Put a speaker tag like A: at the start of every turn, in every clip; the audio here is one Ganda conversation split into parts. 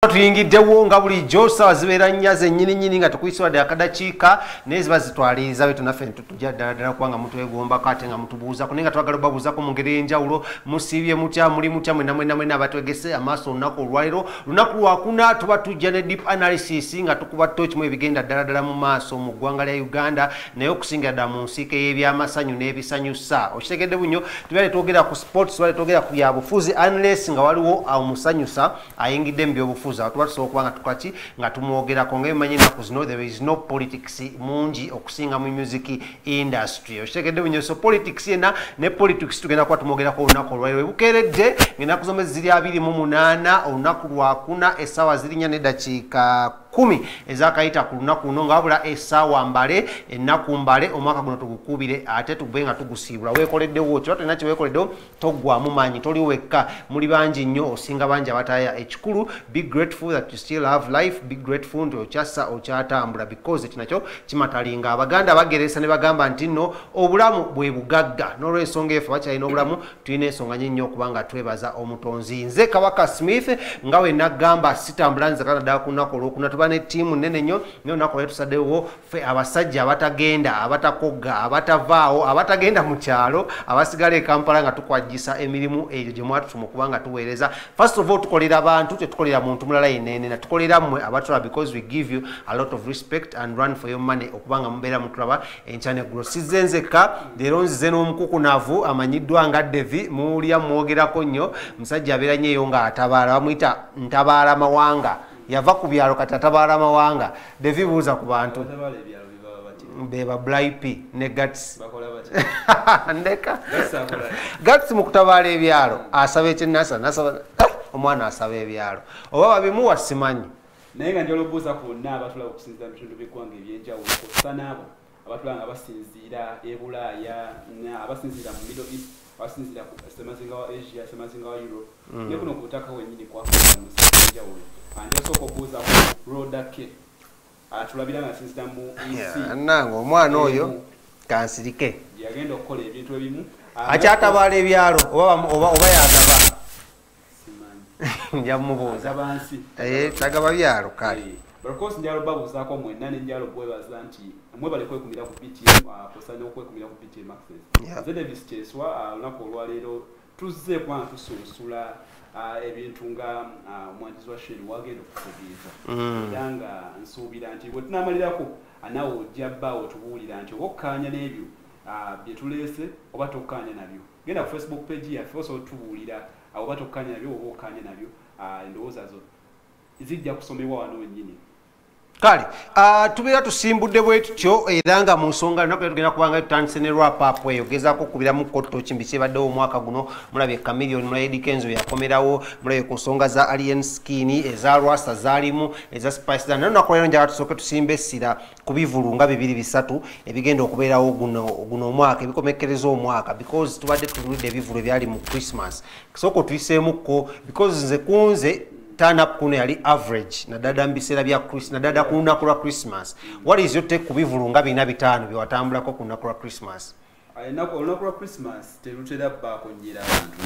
A: tuyingiddewo nga bulijjo ssaawa zibeera nnya zennyini nga tukuyisibwadde akadakiika naye ziba zitwaliriza betu naffe tujja ddala kubanga mutwegombako ate nga mutubuuzako naye nga twagala obabuuzako mu ngeri ey'enjawulo musiibye mutya muli mutya mwena abatwegese amaaso olunaku olwaliro lunaku lwakuna tuba tujja ne deep analysis nga tukuba tokimu ebigenda ddala mu maaso mu ggwanga lya Uganda naye okusingira ddala mu nsiike y'ebyamasanyu n'ebisanyusa okitegedde bunyo tubaale twogera ku sports tubaale twogera ku byabufuzi unless nga waliwo omusanyusa ayingidde mu byobufuzi awo tuba tusobola okuba nga tukaki nga tumwogerako ngaebimanyi ennaku zino there is no politics mungi okusinga mu music industry okitegedde bunyo so politics yena ne politics tugenda kuba tumwogerako olunaku olwaliro ebukeeredde ng'ennaku zombe ziri 28 olunaku lwakuna essaawa ziri 4 n'eddakiika 10 ezakayita ku lunaku luno nga wabula essaawa mbale ennaku mbale omwaka guno tugukubire ate tugube nga tugusiibula weekoleddewo kiba tolina kyeweekoleddewo toggwamu maanyi toli wekka muli bangi nnyo osinga bangi abataya ekikulu be grateful that you still have life be grateful nti okyassa okyatambula because kinakyo kimatalinga abaganda bageresa ne bagamba nti nno obulamu bwe bugagga n'olwensonga efe bakyalina obulamu tulina ensonga nnyo okubanga twebaza omutonzi nze Kabaka Smith nga we nagamba sitambula nze kana ddala ku lunaku olwokuna tuba ne ttiimu nnene nnyo naye olunaku lwe tusaddewo ffe abasajja abatagenda abatakogga abatavaawo abatagenda mu kyalo abasigala e Kampala nga tukwajjisa emirimu egyo gye mwatutuma okuba nga tuweereza first of all tukolera abantu tetukolera muntu mulala yenene na tukolera mmwe abatulaba because we give you a lot of respect and run for your money okubanga mubeera mutulaba enkya neggulo sizze nzekka leero nzize n'omukukunavu amanyiddwa nga Devi muwulira mwogerako nnyo musajja abeera nnyo eyo nga atabaala bamuyita ntabaala mawanga yava ku byalo kati atabaala mawanga Devi buuza ku bantu beba Blaipi ne Gats ndeka Gats mu kutabaala ebyalo asaba ekyenasa nasaba omwana asaba ebyalo oba babimuwa simanyi
B: naye nga njala obuuza kwonna abatula okusinziira mu bitundu by'eggwanga ebyenjawulo kosa n'abo abatula nga basinziira e Bulaaya abasinziira mu Middle East abasinziira ku semazinga wa Asia semazinga wa Europe ne kuno ku butaka wennyini ku Afrika mu nsi ebyenjawulo njasooka okubuuza ku Rodake tulabira nga asinziira mu EC
A: nange omwana oyo kansirike
B: yagenda okukola ebintu ebimu
A: akyatabaala ebyalo oba yagaba njamubuuza tagaba byalo kale
B: of njalo babuuzaako mwenna n'enjalo bwebaza nti mwebale kwekumira ku BTM kosa n'okwekumira ku BTM Access nze Davis Kyeswa olunaku olwaleero tuzze kubanga tusunsula ebintu nga omwandizi wa Sheri wagenda okutegeeza era nga nsuubira nti bwe tunaamalirako naawe ojja bba otubuulira nti oba okkaanya n'ebyo bye tuleese oba tokkaanya nabyo genda ku Facebook page yaffe osobola otubuulira oba tokkaanya nabyo oba okkaanya nabyo endowooza zo zijja kusomebwa wano wennyini
A: kale tubeera tusimbudde bwe tutyo era nga mu nsonga lunaku tugenda kubanga tutandise ne wrap-up eyo gezaako okubiramu kotto kimbi kyebaddewo omwaka guno mulabye Chameleon mulabye Dikenzo yakomerawo mulabye ku nsonga za Alien Skin eza Rwasta zaalimu eza Spice naye lunaku leero njagala tusooke tusimbe essira ku bivulu nga 2-3 ebigenda okubeerawo guno omwaka ebikomekkereza omwaka because tubadde tuludde ebivulu ebyali mu Christmas sooka otuyiseemukko because nze kunze turn up kuno yali average nadada mbiseera bya Christmas nadada ku lunaku lwa Christmas what is your take ku bivulu nga 4-5 byewatambulako ku lunaku lwa Christmas
B: olunaku lwa Christmas terutera bbaako nnyira abantu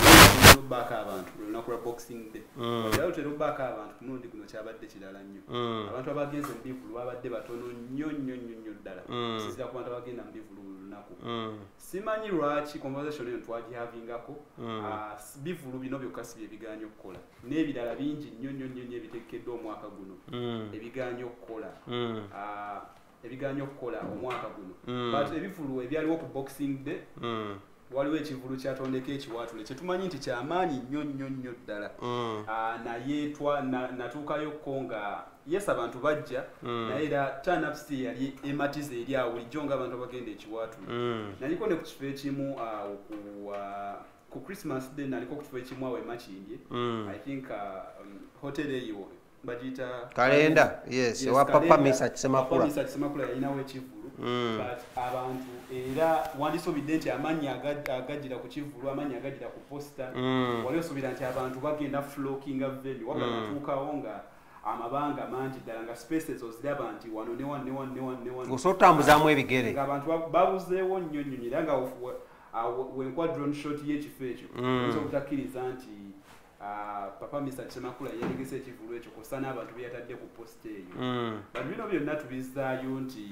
B: bbaako abantu olunaku lwa Boxing Day era lutera obbaako abantu ku mulundi guno kyabadde kirala nnyo abantu abagenze mu bivulu babadde batono nnyo ddala sinzira ku bantu abagenda mu bivulu lunaku simanyi lwaki conversation eyo twagihavingako bivulu bino byokka si bye bigaanye okukola n'ebirala bingi nnyo ebitegekeddwa omwaka guno ebigaanye okukola omwaka guno but ebivulu ebyaliwo ku Boxing Day waliwo ekivulu kyatondeka ekiwaatule kyetumanyi nti kyamaanyi nnyo ddala naye natuukayokko nga yes abantu bajja naye era turn-ups yali ematiza eri awo bulijjo ng'abantu abagenda ekiwaatule naliko ne ku kifo ekimu ku Christmas Day naliko ku kifo ekimu awo emakindye I think hotel eyo bagiyita
A: kalenda yes wa Papa Misa Kisemakula
B: yalinawo ekivulu but abantu era wandisobidde nti amannya agajjira ku kivulu amannya agajjira ku posta wali osuubira nti abantu bagenda flockinga venue wabula natuukawo nga amabanga mangi ddala nga spaces oziraba nti wano ne wano
A: osotambuzaamu ebigere
B: ng'abantu babuzeewo nnyo era nga wenkwa drone shot y'ekifo ekyo oyinza obutakkiriza nti papa Mr. Chemakula yalegese ekivulu ekyo kosana abantu byatadde ku post eyo but bino byonna tubizaayo nti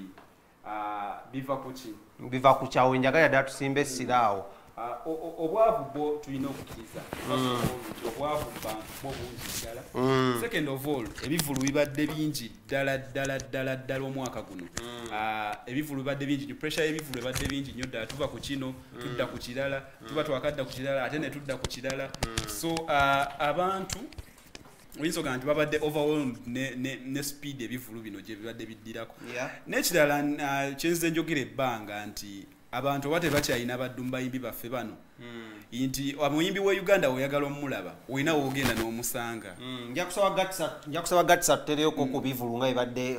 B: biva kuki
A: biva ku kyawo njagala ddala tusimba essiraawo
B: obwavu bwo tulina okukkiriza obwavu bantu bo bungi ddala second of all ebivulu bibadde bingi ddala omwaka guno ebivulu bibadde bingi pressure y'ebivulu ebadde bingi nnyo ddala tuva ku kino tudda ku kirala tuba twakadda ku kirala ate ne tudda ku kirala so abantu oyinza ogaa nti babadde overwhelmed ne speed ebivulu bino gye bibadde biddirako n'ekirala kyenzize njogera ebbanga nti abantu oba tebakyalina baddu mu bayimbi baffe bano nti omuyimbi wa Uganda oyagala omulaba olina wogenda n'omusanga
A: nja kusaba gatisa tutereyoko ku bivulu nga bibadde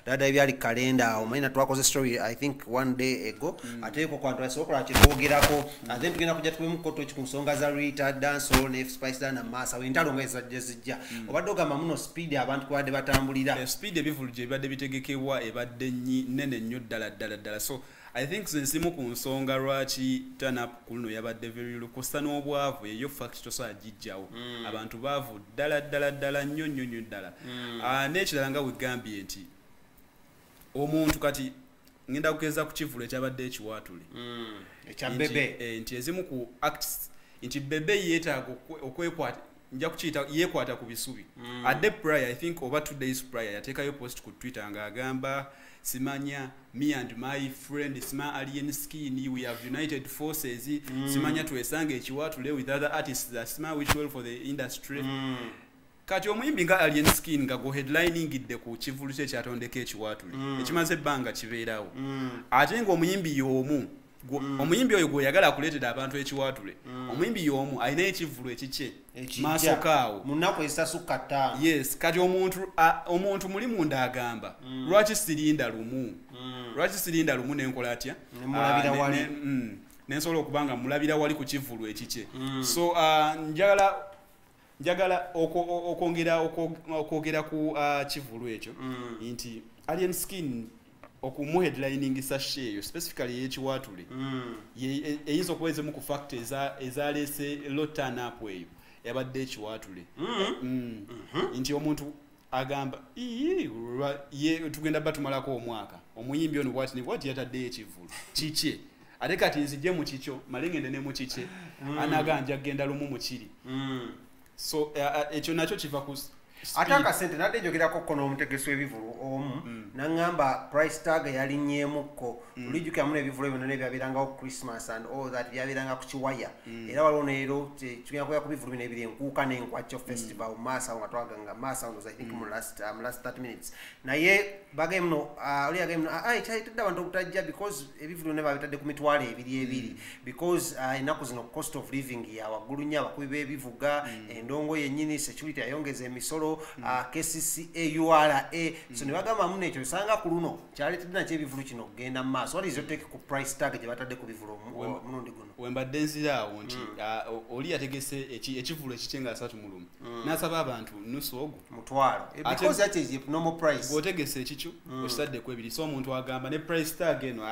A: dada ebyali kalenda awo manyi twakoze story I think one day ago ateeko kwantu asobola kyetuwogerako then tugenda kujja tubemu koto ku nsonga za Rita Dancehall ne Spice Dana Massa wentalo nga ezajja zijja obadde ogamba muno speed abantu kubadde batambulira
B: speed ebivulu gye bibadde bitegekebwa ebadde nene nnyo ddala so I think zensimu ku nsonga lwaki turn up kuno yabadde very lukosa n'obwavu eyo fact tosobola gijjawo abantu baavu ddala nnyo ddala n'ekirala nga wegambye nti omuntu kati ngenda kugeza ku kivulu ekyabadde ekiwaatule
A: ekya bebe
B: nti ezimu ku acts nti bebe yeetaaga okwekwata nja kukiyita yeekwata ku bisubi adde prior I think over 2 days prior yateekayo post ku Twitter ng'agamba simanya me and my friend Sima Alien Skin we have united forces simanya tuwesange ekiwatule with other artists that Sima which well for the industry kati omuyimbi nga Alien Skin nga go headlining idde ku kivulu kye kyatondeka ekiwatule ekimaze ebbanga kibeerawo ate nga omuyimbi y'omu omuyimbi oyo gweyagala akuleetera abantu ekiwatule omuyimbi y'omu alina ekivulu ekikye maaso kaawo
A: munaku esasuka 5
B: yes kati omuntu muli munda agamba lwaki sirinda lumu nenkola atya nensobola okubanga mulabira wali ku kivulu ekikye so njagala okwogera ku kivulu ekyo nti Alien Skin okumu headlining sashe eyo specifically yekiwatule eyinza okuba ezimu ku fact ezaleese lotan up eyo yabadde ekiwatule nti omuntu agamba tugenda batumalako omwaka omuyimbi ono bwati yataddeyo ekivulu kikye ate kati nzije mu kikyo male ngende ne mu kikye anaganja genda lumu mu kiri so ekyo nakyo kiva ku
A: ataka sente nadde njogerako kono omutegeso ebivulu omu nangamba price tag yalinnyemukko tulijjukira muno ebivulu ebyo nebyabirangawo Christmas and all that byabiranga ku kiwaya era waliwo neero tugenda kuya ku bivulu bino ebiri enkuuka n'enkwakyo festival Massa nga twaganga Massa was I think mu last 30 minutes naye bagaye muno oli yagaye muno kyayitadde abantu okutajja because ebivulu ne babitadde ku mitwalo ebiri because ennaku zino cost of living yawaggulu nnyo abakubi b'ebivuga endongo yennyini security yayongeza emisolo KCCA URA so ne bagamba muno ekyo bisanga ku luno kyaleetedde nakyo ebivulu kino okugenda mu maaso what is your take ku price tag gye batadde ku bivulu mulundi guno
B: wembadde nziraawo nti oli yategese ekivulu ekikye nga 3 mu lumu n'asaba abantu nusu ogwo
A: mutwalo because that is normal price
B: bw'otegese ekikyo okitadde ku ebiri so omuntu agamba ne price tag eno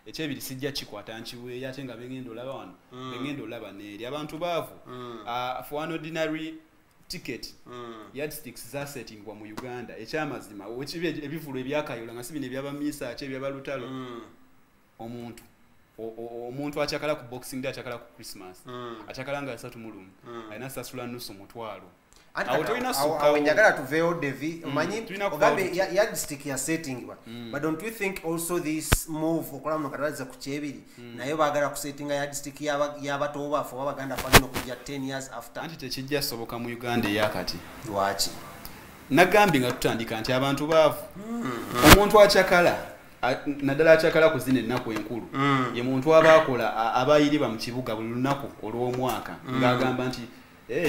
B: ekyebiri sijja kikwata nkiweeyo ate nga begenda olaba wano begenda olaba neeri abantu baavu for an ordinary ticket yardsticks za settingwa mu Uganda ekyamazima ebivulu ebyakayola nga sibine ebyabamisa ate ebyabalutalo omuntu akyakala ku boxing day akyakala ku Christmas akyakala nga 3 mu lumu alina sasula nusu mutwalo
A: awo njagala tuveewo devi omanyi ogambe yardstick ya setting but don't you think also this move okola muno katalaza ku kyebiri nayo baagala kusettinga yardstick y'abato baffe oba baganda falina okujja 10 years after
B: anti tekijja soboka mu Uganda eyakati
A: lwaki
B: nagambye nga tutandika nti abantu baavu omuntu akyakala naddala akyakala ku zino ennaku enkulu ye muntu abaakola abayiriba mu kibuga buli lunaku olw'omwaka ng'agamba nti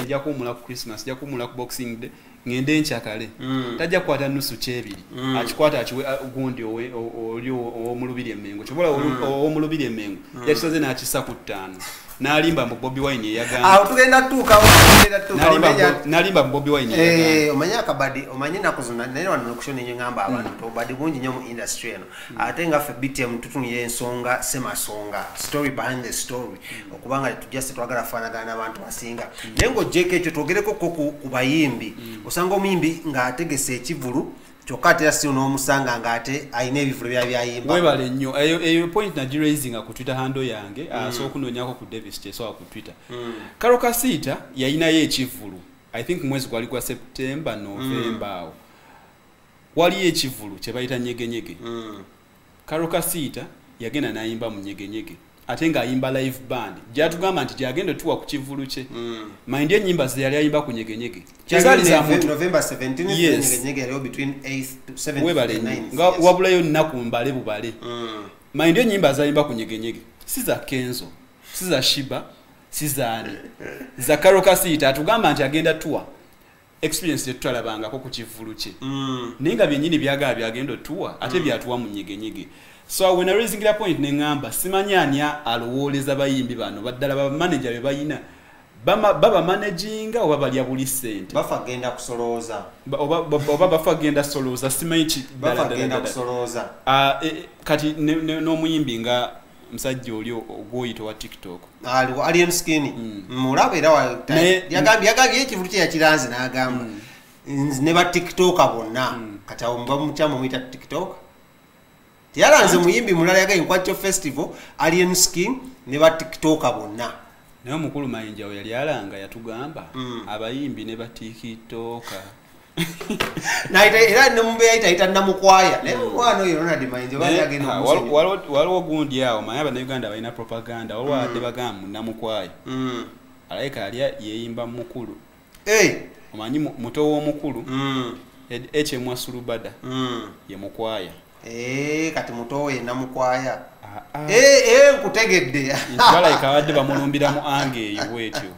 B: nja kuwumula ku Christmas nja kuwumula ku Boxing Day ngende nkyakale tajja kukwata nusu kyebiri akikwata akiwe gundi oli ow'omulubiri emmengo kyobola ow'omulubiri emmengo yakisaze n'akissa ku 5 nalimba mu bobiwine yagamba
A: tugenda tuuka
B: nalimba mu bobiwine
A: omanya akabadi omanye nakuzuna naye wano nokushona enyo ngamba abantu obadi bungi nnyo mu industry eno ate nga ffe BTM tutunira ensonga semasonga story behind the story okubanga tujja twagala faanagana n'abantu basinga naye ng'ogyeko ekyo twogereko ku bayimbi osanga omuyimbi ng'ategese ekivulu kyokka ate si n'omusanga ng'ate alina ebivulu byayimba
B: webale nnyo eyo point nagiraising ku Twitter handle yange asookunoonyako ku Davis Chesowa ku Twitter Karo Kasiita yayinayo ekivulu I think mwezi gwali gwa September November awo waliyo ekivulu kye bayita nyegenyege Karo Kasiita yagenda n'ayimba mu nyegenyege ate ng'ayimba live band gyatugamba nti gyagenda tuwa ku kivulu kye mind ennyimba ze yali ayimba ku nyegenyege kyezaali za muntu
A: November 17 nyegenyege yaliwo between 8 to 7
B: webale nga wabulayo nnaku mbale bubale mind ennyimba zayimba ku nyegenyege si za Kenzo si za Shiba si zaani za Karo Kasiita atugamba nti agenda tuwa experience tetutwalabangako ku kivulu kye naye nga byennyini byagenda tuwa ate byatuwa mu nyegenyege. So when I raising that point nengamba simanyanya alowooleza bayimbi bano baddala ba manager be bayina baba managing oba bali abuli sente
A: bafa genda kusolooza
B: oba bafa genda solooza simanyi
A: bafa genda kusolooza
B: kati n'omuyimbi nga msajja oli ogwoyita wa TikTok
A: alien skin mulaba era yagambye ekivulu kye yakiranze n'agamba ne ba TikToker bonna kati awo mukyama muyita TikTok yalanze muyimbi mulala yagaye Nkwakyo Festival alien skin ne ba TikToker bonna
B: naye omukulu Mayinja we yali alanga yatugamba abayimbi ne ba TikToker
A: era ne mumbe yayita namukwaya naye mwana oyo Ronald Mayinja bali agenda
B: waliwo gundi awo manya Bannayuganda balina propaganda waliwo adde bagamba namukwaya alayika yali yeeyimba mukulu omanyi muto w'omukulu Echemwasulubada ye mukwaya
A: kati muto we namukwaya nkutegedde
B: ntibalayika badde bamulumbira mu ange eyo bwetyo.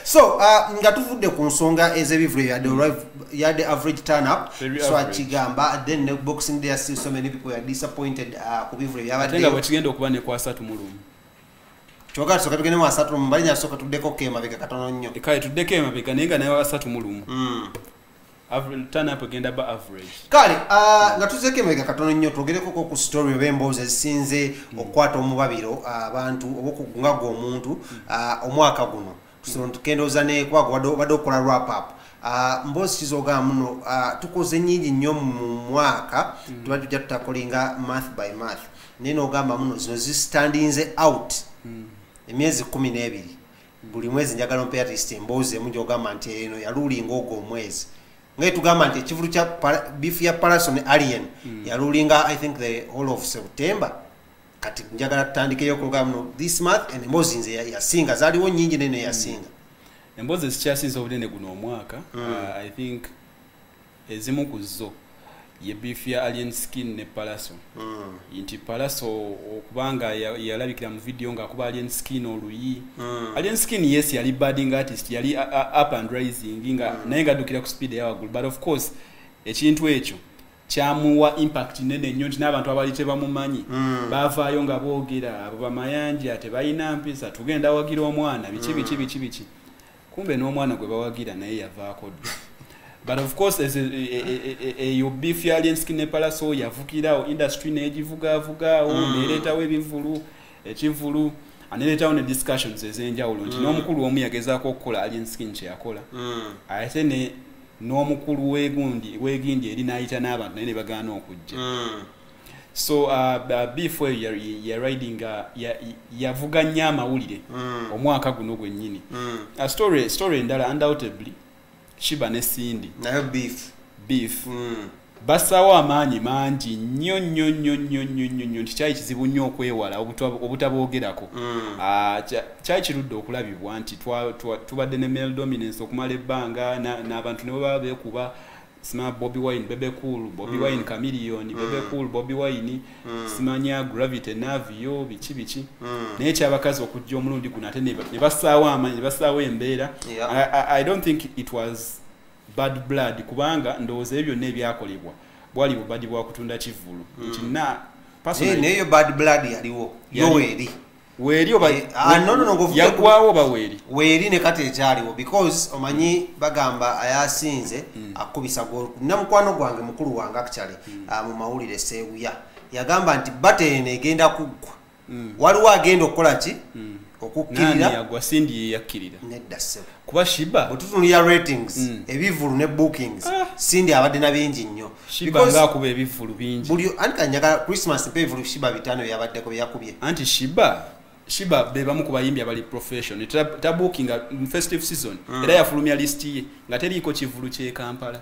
A: So nga tuvudde ku nsonga ez'ebivulu yadde average turn up so akigamba then the boxing day still so many people are disappointed ku bivulu byabadde
B: nga bwekigenda okuba ne kwa 3 mu lumu
A: kyokka tusooka tugende mu 3 mu mbali nyasooka tuddeko kemabega katono nnyo
B: kale tuddeko emabega naye nga naye wa 3 mu lumu turn up agenda ba average
A: kale nga tuzeko emabega katono nnyo twogereko ku story oba emboozi ezisinze okukwata omubabiro abantu oba okugungaga omuntu omwaka guno tukendooza ne kubadde okukola wrap up mboozi kizooga muno tukoze nnyingi nnyo mu mwaka tuba tujja tutakolinga math by math naye n'ogamba muno zino zistandinze out emyezi 12 buli mwezi njagala mpe at least emboozi emu gy'ogamba nti eno yaluulinga ogwo omwezi ngaye tugamba nti ekivulu kya beef ya Parason Alien yaluulinga I think the whole of September kati njagala tutandikeyo okuloga muno this month and emboozi nze yasinga zaaliwo nnyingi nene yasinga
B: emboozi ezikyasinza obunene guno omwaka I think ezimu ku zo ye beef ya Alien Skin ne Parason nti Parason okubanga yalabikira mu video ng'akuba Alien Skin oluyi Alien Skin yes yali budding artist yali up and rising nga naye ngaddukira ku speed yawaggulu but of course ekintu ekyo kyamuwa impact nene nnyo nti n'abantu abali tebamumanyi baavaayo nga boogera abo bamayanja tebalina mpisa tugenda wagira omwana biki kumbe n'omwana gwe bawagira naye yavaako dda. But of course as a beef Alien Skin ne Parason yavukirawo industry negivugavugawo nereetawo ebivulu ekivulu anereetawo ne discussions ez'enjawulo nti n'omukulu omu yagezaako okukola Alien Skin kye yakola ate ne n'omukulu w'egindi eri n'ayita n'abantu naye ne bagaana okujja so beef eyo yavuga nnyo amawulire omwaka guno gwennyini story endala undoubtedly Shiba ne Cindy
A: nayo beef
B: basawo amaanyi mangi nnyo nti kyali kizibu nnyo okwewala obutaboogerako kyali kirudde okulabibwa nti tubadde ne male dominance okumala ebbanga n'abantu ne bwe baba beekuba sima bobiwine bobiwine chameleon bebecool bobiwine simanya gravity navio biki naye kyabakazi okujja omulundi guno ate ne basaawo amanyi ne basaawo embeera. I don't think it was bad blood kubanga ndowooza ebyo byonna ebyakolebwa bwali bubadi bwa kutunda kivulu nti na personally
A: neyo bad blood yaliwo yoweeri
B: weeri oba
A: no
B: yagwawo ba weeri
A: ne kati ekyaliwo because omanyi bagamba ayasinze akubisa namukwano gwange mukulu wange actually mu mawulire Sebuya yagamba nti button egenda kuggwa waliwo agenda okukola ki okukkirira
B: yagwa Sindi yakkirira
A: nedda sebo
B: kuba Shiba
A: otutunulira ratings ebivulu ne bookings Sindi abadde na bingi nnyo
B: Shiba ngaakuba ebivulu bingi
A: buli ankanyaga Christmas pe ebivulu Shiba bitano byabaddeko byakubye
B: anti Shiba beba mu kubayimbi abali profession ta bookinga festive season era yafulumya list ye nga teriiko kivulu kye Kampala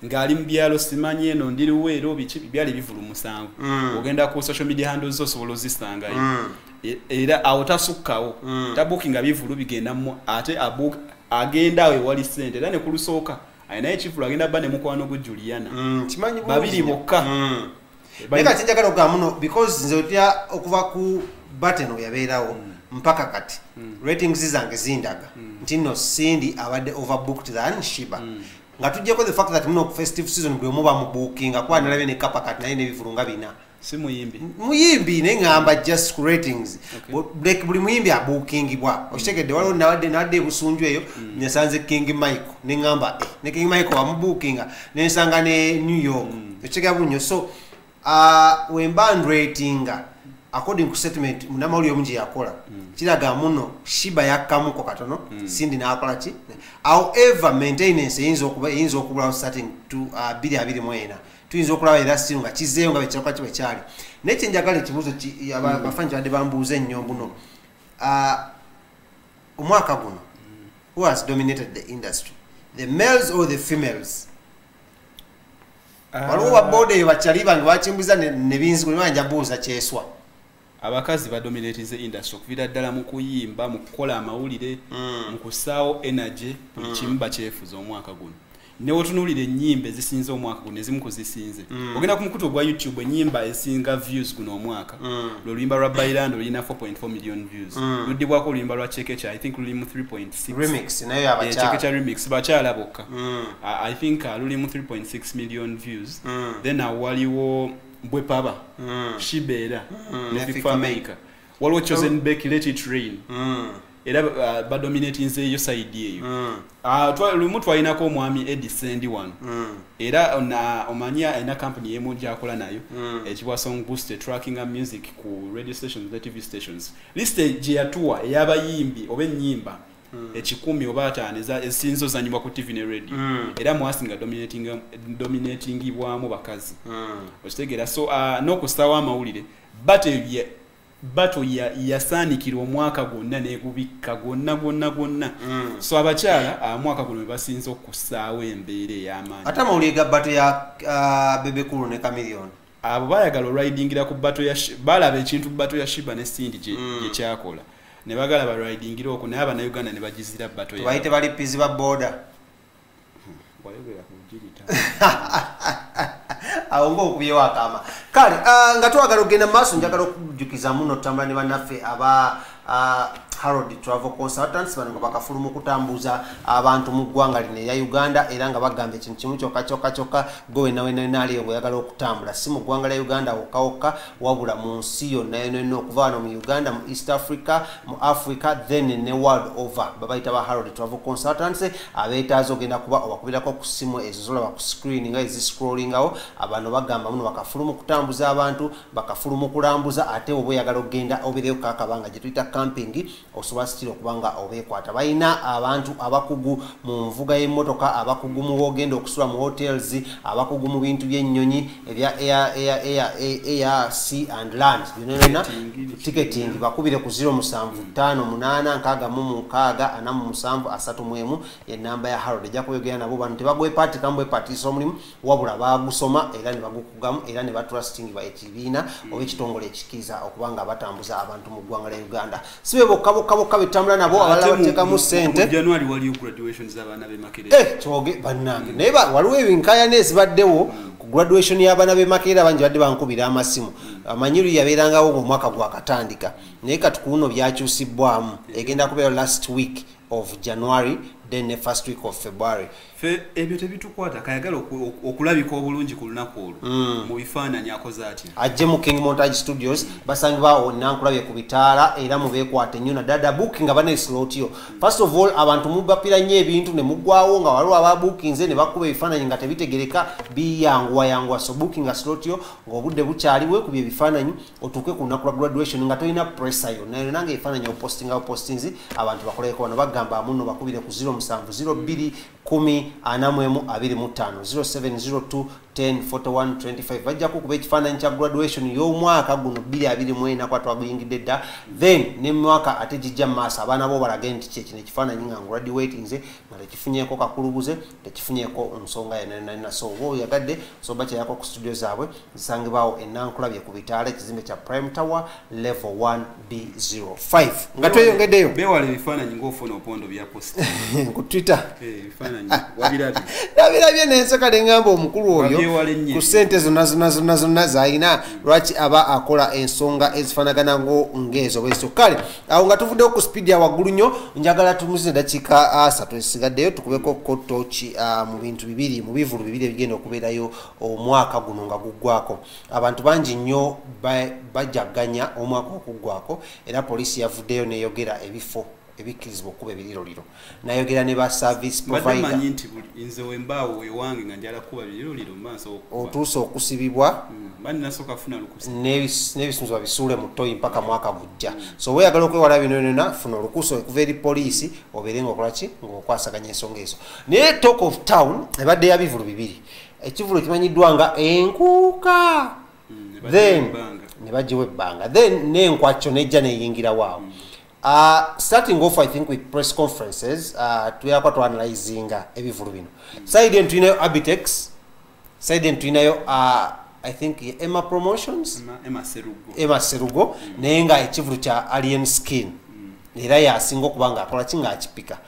B: ngali mbyalo simanyi eno ndiriweero byali bivulu 7 ogenda ku social media handles zo sobola zisangayo era awutasukkawo ta bookinga bivulu bigenda mu ate agenda we wali sente era ne kulusooka ayina ekivulu agenda bane mukwano gu Juliana
A: kimanyi
B: babiri bokka
A: Nika chinjakala okugamuno because nze otya okuva ku button yabeerawo mpaka kati ratings zange zindaga nti no Sindi abadde overbooked than Shiba nga tujjeko the fact that muno festive season bwe muba mu booking akwa nalabe ne kapa kati naye ne bivulunga bina
B: si
A: muyimbi ne ngamba just ratings like buli muyimbi abookingibwa oshitegedde waliwo nadde busunju eyo nyasanze King Michael ne ngamba ne King Michael amubookinga ne nsanga ne New York ekigaba bunyo so when band ratinga according to settlement munamawuli omungi yakola kiraga muno Shiba yakkamuko katono Sindi nakola ki however maintenance eyinza okubulawo starting to 2021 tuyinza okulaba era still nga kizeeyo nga bekyakwa kibe kyali nekye njagala ekibuuzo abafanyi badde bambuuza ennyo buno omwaka guno who has dominated the industry, the males or the females? Waliwo babode eyo bakyali bange bakimbuza ne binzi bwe banja buuza kyeswa.
B: Abakazi badominate the industry okuvira ddala mu kuyimba mu kukola amawulire mu kusaawo energy buli kimu bakyefuza omwaka guno. Ne wotunulire ennyimba ezisinze omwaka guno ezimu kuzisinze. Ogenda ku mukutu gwa YouTube ennyimba esinga views guno omwaka. Luluyimba lwa Bailando lulina 4.4 million views. Luddibwako oluyimba lwa Chekecha I think lulimu 3.6.
A: Remix nayo abakyala.
B: Chekecha remix bakyala bokka. I think lulimu 3.6 million views. Then waliwo Bwepaba, Shibera, Nefifa Maker. Waliwo Chosen Becky Let It Rain. Era badominating ze yo side yeyo. Lumu twalinako omwami Eddie Sandy one. Era omanya ina company yemu gyakola nayo. Ekibwa song booster tracking and music ku radio stations, the TV stations. Liste gye yatuwa eyabayimbi oba ennyimba. Ekikumi oba ataano ezinzo zanyibwa ku TV ne radio. Era mwasinga dominating bwamu bakazi. Okitegera so n'okusaawa amawulire bato yasaanikira omwaka gwonna n'egubikka gwonna. So abakyala mwaka guno basinze okusaawa embeera ey'amaanyi.
A: Ate amawulire ga bato ya Bebekulu ne Chameleon.
B: Abo bayagala olwidingira ku bato ya balaba ekintu bato ya Shiba ne Sindi gye kyakola. Ne bagala ba ridingira okwo naye abana Uganda ne bagizira bato ya.
A: Tubayite bali pizi ba boda.
B: Wayogera ku jirita.
A: Aongo okuyewa kama. Kale nga twagala ogenda maaso njagala okujjukiza muno tambula ne bannaffe aba Harold Travel Consultants bano bakafulumu kutambuza abantu mu ggwanga lino ya Uganda era nga bagamba ekintu kimu kyokka gowe nawe nali oyagala okutambula si mu ggwanga lya Uganda wokka wabula mu nsi yonna okuva wano mu Uganda mu East Africa mu Africa then ne world over babayita ba Harold Travel Consultants abeetaaza ogenda kuba obakubirako ku simu ezo zolaba ku screen nga eziscrollingawo abantu bagamba muno bakafulumu kutambuza abantu bakafulumu kulambuza ate oba oyagala ogenda obereyo kakabanga gye tuyita camping osobola stilo kubanga obeekwata bayina abantu abakugu mu nvuga y'emmotoka abakugu mu wogenda okusula mu hotels abakugu mu bintu by'ennyonyi ebya air sea and land byonna ticketing bakubire ku 0758664647 enamba ya Harold ejja kuyogera nabo bantu tebagwe party kambwe party omulimu wabula bagusoma era ne bagukugamu era ne batrusting ba ekibiina oba ekitongole ekikiza okubanga batambuza abantu mu ggwanga lya Uganda sibe bokka betambula nabo abalala bateekamu ssente.
B: January waliyo graduation z'abaana b'e Makerere.
A: Kyoge bannange naye waliwo ebinkayana ezibaddewo ku graduation y'abaana b'e Makerere abangi badde bankubira amasimu amanyiru yabeerangawo ng'omwaka gwakatandika naye kati kuno byakyusibwamu egenda kubeera last week of January then the first week of February.
B: Ebyo tebitukwata kayagala okulabika obulungi ku lunaku olwo mu bifaananyi akoze atya
A: ajje mu King Montage Studios basangibwawo nankulabye ku bitaala era mubeekwate nnyo na dada booking nga baneslotyo. First of all abantu mubapira nnyo ebintu ne muggwawo nga waliwo ababookinze ne bakuba ebifaananyi nga tebitegereka biyanguwa so booking a slotyo ng'obudde bukyaliwe ku bye bifaananyi otuuke ku lunaku lwa graduation nga tolina pressure yo naye nange ebifaananyi opostinzi abantu bakoleko wano bagamba amuno bakubire ku 070 02 10 0702 10 41 25 bajja kukuba ekifaananyi kya graduation y'omwaka guno 2024 kwatwaguyingidde dda then ne mwaka ate gijja mu maaso abaana bo balage nti kyekino ekifaananyi nga graduatinze nga tekifunyeeko kakulubuze tekifunyeeko nsonga yenananina so oba oyagadde so bakyayako ku studio zaabwe zisangibwawo enankulabye ku bitaala ekizimbe kya Prime Tower level 1B05 nga tweyongeddeyo
B: bewala ebifaananyi ng'ofuna opondo bya post
A: ku Twitter
B: ebifaananyi wabirabye
A: nabirabye nenseka ne ngamba omukulu oyo ku ssente zonna z'alina lwaki aba akola ensonga ezifaanagana ng'ezo bwezo kale awo nga tuvuddewo ku speed ya waggulu nnyo njagala tumuze dakiika 3 esigaddeyo tukubeko kotoki mu bintu bibiri mu bivulu bibiri ebigenda okubeerayo omwaka guno nga guggwako abantu bangi nnyo bajaganya omwaka okuggwako era poliisi yavuddeyo n'eyogera ebifo ebikkirizibwa okuba ebiriroliro nayogera ne ba service provider
B: manyi nti nze wembaawo ewange nga njala kuba biriroliro maaso
A: otuuse okusibibwa
B: bani nasooka funa lukusa
A: n'ebisunzibwa bisuule mu toyi mpaka mwaka gujja so weeyagala okwewala bino byonna funa olukusa okuva eri poliisi obeere ng'okolaki ng'okwasaganya ensonga ezo naye talk of town ebadde ya bivulu bibiri ekivulu kimanyiddwa nga enkuuka then ne bagiwa ebbanga then n'enkwakyo nejja neyingira waawo starting off I think with press conferences tuyakwa twanalizinga ebivulu bino side eno tulinayo Abitex side eno tulinayo I think Emma Promotions Emma Serugo naye nga ekivulu kya Alien Skin era yasinga okuba nga akola ki nga akipika